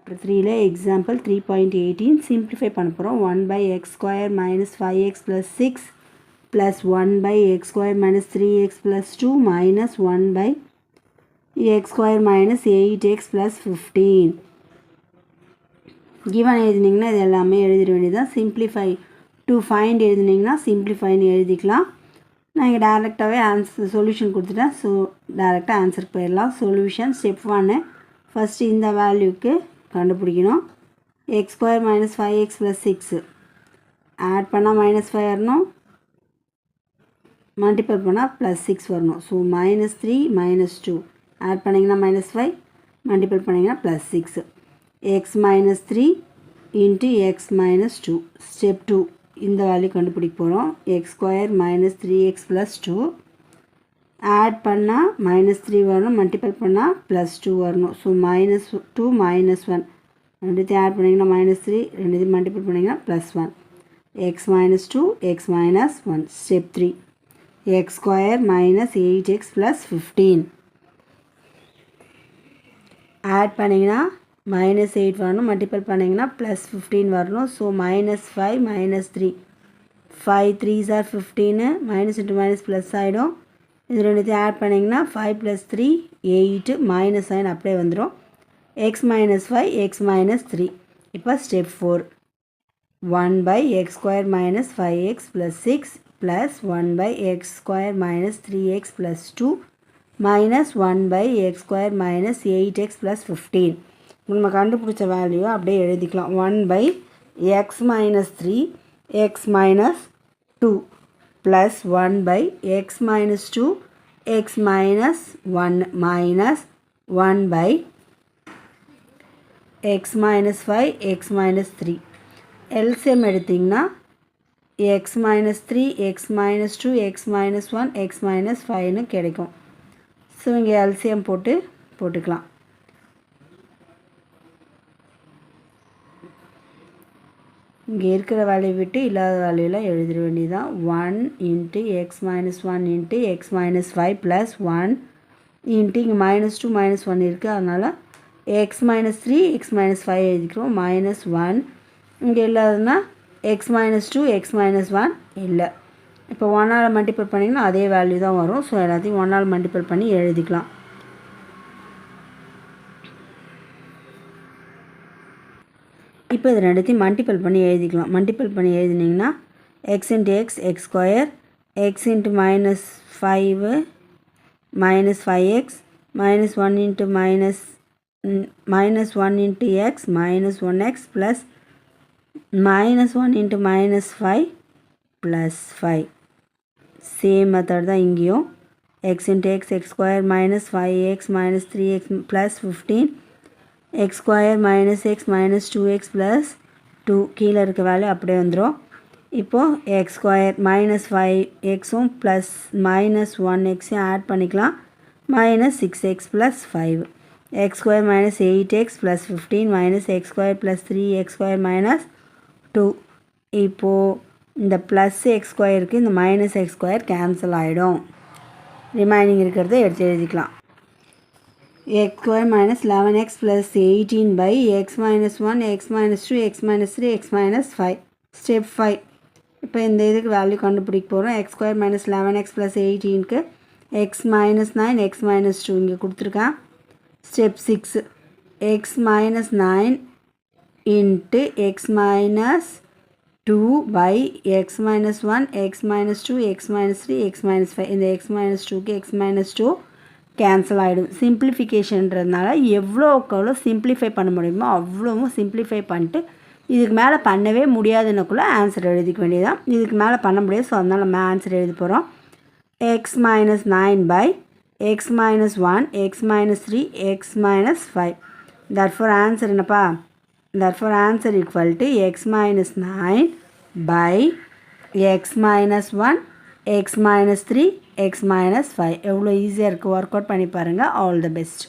Chapter 3 example 3.18 simplify பண்ண போகிறோம் 1 by x square minus 5x plus 6 plus 1 by x square minus 3x plus 2 minus 1 by x square minus 8x plus 15 given எழுதினீங்கன்னா இது எல்லாமே எழுதிட வேண்டியதான். simplify to find எழுதினீங்கன்னா simplifyன்னு எழுதிக்கலாம். நான் இங்கே டேரெக்டாகவே ஆன்சர் சொல்யூஷன் கொடுத்துட்டேன். ஸோ டேரெக்டாக ஆன்சருக்கு போயிடலாம். சொல்யூஷன் ஸ்டெப் 1 ஃபஸ்ட்டு இந்த வேல்யூக்கு கண்டுபிடிக்கணும். x square minus 5x plus 6 add பண்ணால் -5 வரணும், மல்டிபிள் பண்ணால் +6 வரணும். ஸோ -3 -2 ஆட் பண்ணிங்கன்னா -5, மல்டிபிள் பண்ணிங்கன்னா +6. x -3 into x -2. ஸ்டெப் 2 இந்த வேல்யூ கண்டுபிடிக்க போகிறோம். x square minus 3x plus 2 add பண்ணால் -3 வரணும், மல்டிபிள் பண்ணால் +2 வரணும். ஸோ -2 -1 ரெண்டுத்தையும் ஆட் பண்ணிங்கன்னா -3, ரெண்டுத்தையும் மல்டிபிள் பண்ணிங்கன்னா +1. x -2 x -1. Step 3 x square minus 8x plus 15 add பண்ணிங்கன்னா -8 வரணும், மல்டிபிள் பண்ணிங்கன்னா +15 வரணும். So -5 -3 5 3s are 15, minus into minus plus ஆகிடும். இது ரெண்டுத்தையும் ஆட் பண்ணிங்கன்னா 5 + 3 8 -9 அப்படியே வந்துடும். x -5 x -3. இப்போ step 4 1 by x square minus 5x plus 6 plus 1 by x square minus 3x plus 2 minus 1 by x square minus 8x plus 15. நம்ம கண்டுபிடிச்ச value அப்படியே எழுதிக்கலாம். 1 by x minus 3 x minus 2 plus 1 by x minus 2 x minus 1 minus 1 by x minus 5 x minus 3. LCM எடுத்திங்கன்னா x minus 3 x minus 2 x minus 1 x minus 5னு கிடைக்கும். So இங்கே LCM போட்டுக்கலாம். இங்கே இருக்கிற வேல்யூ விட்டு இல்லாத வேல்யூலாம் எழுதிட வேண்டியதான். 1 into X minus 1 into X minus 5 plus 1 into இங்கே -2 -1 இருக்குது. அதனால் எக்ஸ் மைனஸ் 3 எக்ஸ் மைனஸ் 5 எழுதிக்கிறோம். -1 இங்கே இல்லாததுன்னா எக்ஸ் மைனஸ் 2 எக்ஸ் மைனஸ் 1 இல்லை. இப்போ 1ஆல் மல்டிபிள் பண்ணிங்கன்னா அதே வேல்யூ தான் வரும். ஸோ எல்லாத்தையும் 1ஆல் மல்டிபிள் பண்ணி எழுதிக்கலாம். இப்போ இது ரெண்டுத்தையும் மல்டிபிள் பண்ணி எழுதிக்கலாம். மல்டிபிள் பண்ணி எழுதினீங்கன்னா x into x x square, x into -5 -5x, -1 into -1 into x -1x plus -1 into -5 plus 5. Same method தான் இங்கேயும். X into x x square -5x -3x plus 15, x square -x -2x plus 2 கீழே இருக்க value அப்படியே வந்துடும். இப்போது x square -5xும் plus -1xையும் add பண்ணிக்கலாம். -6x plus 5. X square -8x plus 15 x square plus 3x square -2. இப்போது இந்த ப்ளஸ் எக்ஸ் ஸ்கொயருக்கு இந்த -x ஸ்கொயர் கேன்சல் ஆகிடும். ரிமைனிங் இருக்கிறத எடுத்து எழுதிக்கலாம். x square minus 11x plus 18 by x minus 1 x minus 2 x minus 3 x minus 5. Step 5 இப்போ இந்த இதுக்கு வேல்யூ கண்டுபிடிக்க போகிறோம். x square minus 11x plus 18க்கு x minus 9 x minus 2 இங்கே கொடுத்துருக்கேன். Step 6 x minus 9 into x minus 2 by x minus 1 x minus 2 x minus 3 x minus 5. இந்த x minus 2க்கு x minus 2 cancel ஆகிடும். சிம்பிளிஃபிகேஷன்றதுனால எவ்வளோக்கு சிம்பிளிஃபை பண்ண முடியுமோ அவ்வளோவும் சிம்பிளிஃபை பண்ணிட்டு இதுக்கு மேலே பண்ணவே முடியாதுன்னக்குள்ளே ஆன்சர் எழுதிக்க வேண்டியதான். இதுக்கு மேலே பண்ண முடியாது. ஸோ அதனால் நம்ம ஆன்சர் எழுதி போகிறோம். X minus 9 by x minus 1 x minus 3 x minus 5. Therefore answer என்னப்பா? Therefore answer equal to x minus 9 by x minus 1 x minus 3 x minus 5. எவ்வளோ ஈஸியாக இருக்குது. ஒர்க் அவுட் பண்ணி பாருங்கள். All the best.